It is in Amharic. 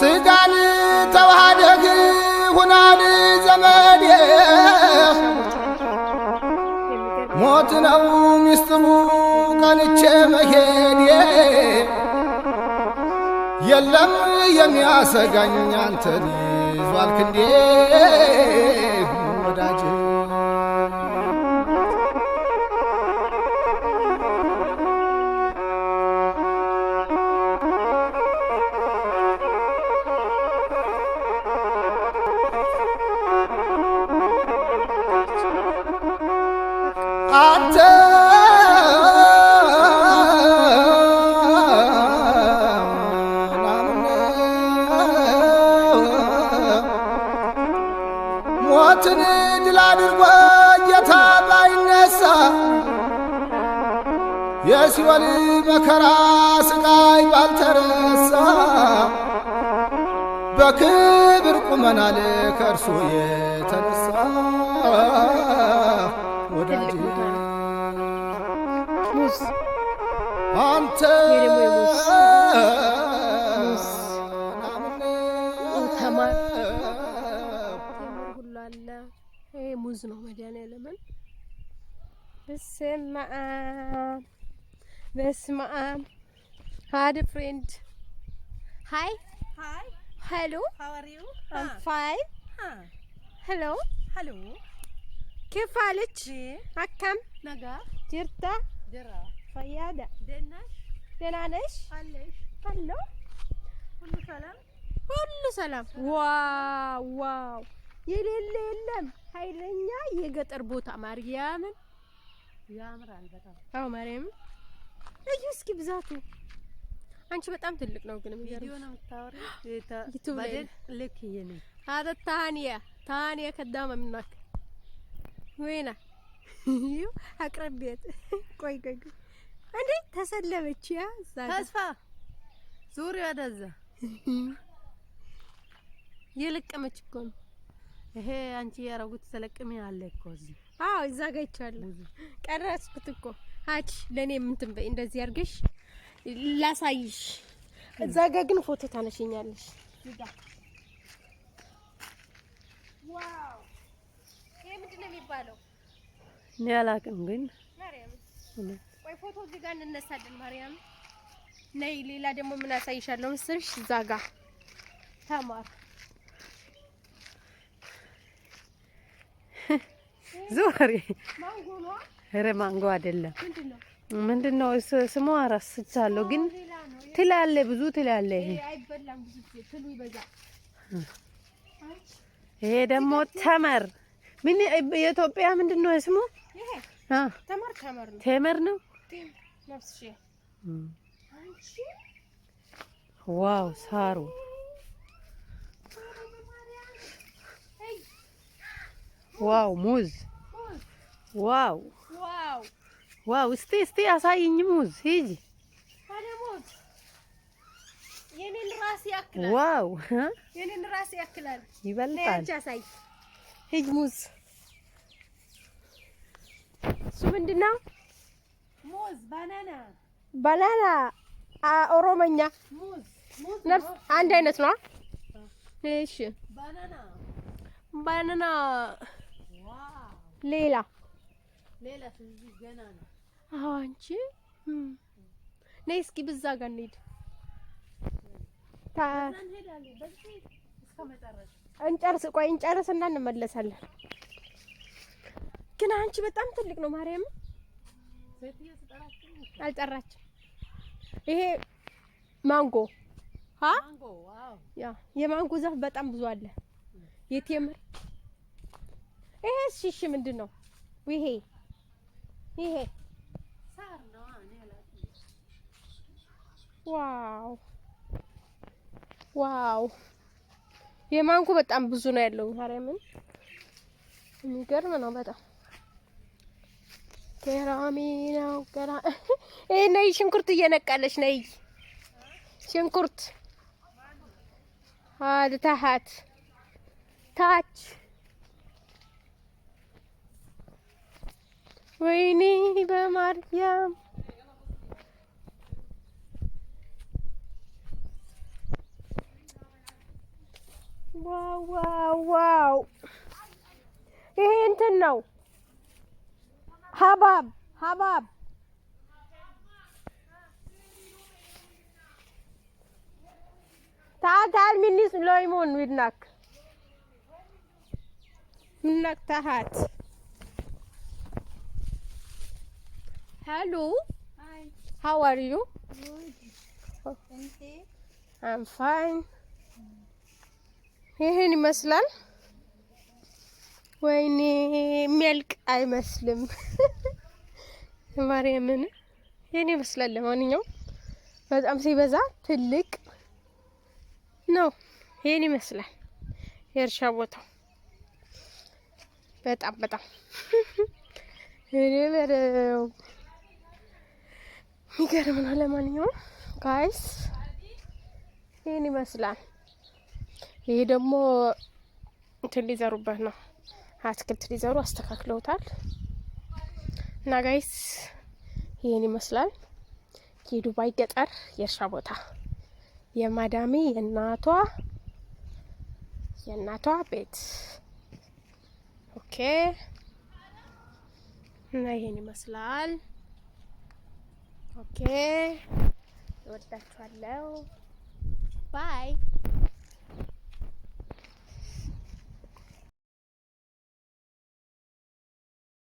ስጋን ተዋህደህ ሁናን ዘመዴ ሞት ነው ሚስጥሩ ቀንቼ መሄዴ የለም የሚያሰጋኝ አንተን ይዟል ክንዴ ወዳጅ አንተ ሞትን ድል አድርጎ ጌታ ባይነሳ የሲኦል መከራ ስቃይ ባልተረሳ በክብር ቁመናል ከእርሱ የተነሳ ወዳጅ አንተ ሙዝ ነው መድኃኒዓለምን በስመ አብ በስመ አብ had a friend hi hello how are you I'm fine hello كيف حالك أكم نجا جرتا جرا فيادا دناش دنانش علش هلو كله سلام واو የሌለ የለም ኃይለኛ የገጠር ቦታ ማርያምን ያምራል በጣም አው ማርያም እዩ እስኪ ብዛቱ አንቺ በጣም ትልቅ ነው ግን ቪዲዮ ነው የምታወሪው በደል ልክ ይሄኔ هذا ثانية كدامة منك وينه أقرب بيت ቆይ እንዴ ተሰለመች ያ ተስፋ ዙሪያ ወደዛ የለቀመች እኮ ነው ይሄ አንቺ ያረጉት ተለቅሚ አለ እኮ እዚህ አዎ እዛ ጋር ይቻላል ቀረጽኩት እኮ አቺ ለኔ እንትን በይ እንደዚህ አርገሽ ላሳይሽ እዛ ጋር ግን ፎቶ ታነሽኛለሽ እዛ ዋው ይሄ ምንድነው የሚባለው እኔ አላውቅም ግን ማርያም ወይ ፎቶ እዚህ ጋር እንነሳለን ማርያም ነይ ሌላ ደግሞ ምን አሳይሻለሁ መሰልሽ እዛ ጋር ተማር ዞሪ ማንጎ ነው ኧረ ማንጎ አይደለም ምንድነው ስሙ አረስቻለሁ ግን ትላለ ብዙ ትላለ ይሄ አይበላም ብዙ ትሉ ይበዛል ይሄ ደግሞ ተመር ምን የኢትዮጵያ ምንድነው ስሙ ይሄ ተመር ነው ተመር ነው ነፍስሽ አንቺ ዋው ሳሩ ዋው ሙዝ ዋው እስቲ አሳይኝ ሙዝ ሂጂ ሙዝ የኔን ራስ ያክላል ዋው የኔን ራስ ያክላል ይበልጣል ነጭ አሳይ ሂጂ ሙዝ እሱ ምንድነው ሙዝ ባናና ኦሮሞኛ ሙዝ ነፍስ አንድ አይነት ነው እሺ ባናና ሌላ እዚህ ገና ነው አንቺ ነይ እስኪ ብዛ ጋር እንሂድ እንሄዳለን በዚህ እስከ መጨረሻ እንጨርስና እንመለሳለን ግን አንቺ በጣም ትልቅ ነው ማርያም ሴትዮ ተጠራችሁ አልጠራችም ይሄ ማንጎ ማንጎ ዋው ያ የማንጎ ዛፍ በጣም ብዙ አለ የቴምር ይሄ እሺ ምንድነው ይሄ ሳር ነው ዋው የማንጎ በጣም ብዙ ነው ያለው ማርያምን የሚገርም ነው በጣም ገራሚ ነው ይሄ ነይ ሽንኩርት እየነቀለች ነይ ሽንኩርት ታች ወይኔ በማርያም ዋው ዋው ዋው! ይሄ እንትን ነው ሀባብ تعال مني سليمان منك تحت. Hello. Hi. How are you? Good. Thank you. I'm fine. ይሄን ይመስላል። ወይኔ የሚያልቅ አይመስልም። ማርያምን ይሄን ይመስላል። ለማንኛውም በጣም ሲበዛ ትልቅ ነው። ይሄን ይመስላል የእርሻ ቦታው በጣም እኔ በለው የሚገርም ነው። ለማንኛውም ጋይስ ይሄን ይመስላል። ይሄ ደግሞ እንትን ሊዘሩበት ነው። አትክልት ሊዘሩ አስተካክለውታል። እና ጋይስ ይሄን ይመስላል የዱባይ ገጠር የእርሻ ቦታ የማዳሚ የእናቷ ቤት። ኦኬ እና ይሄን ይመስላል። ኦኬ እወዳችኋለሁ። ባይ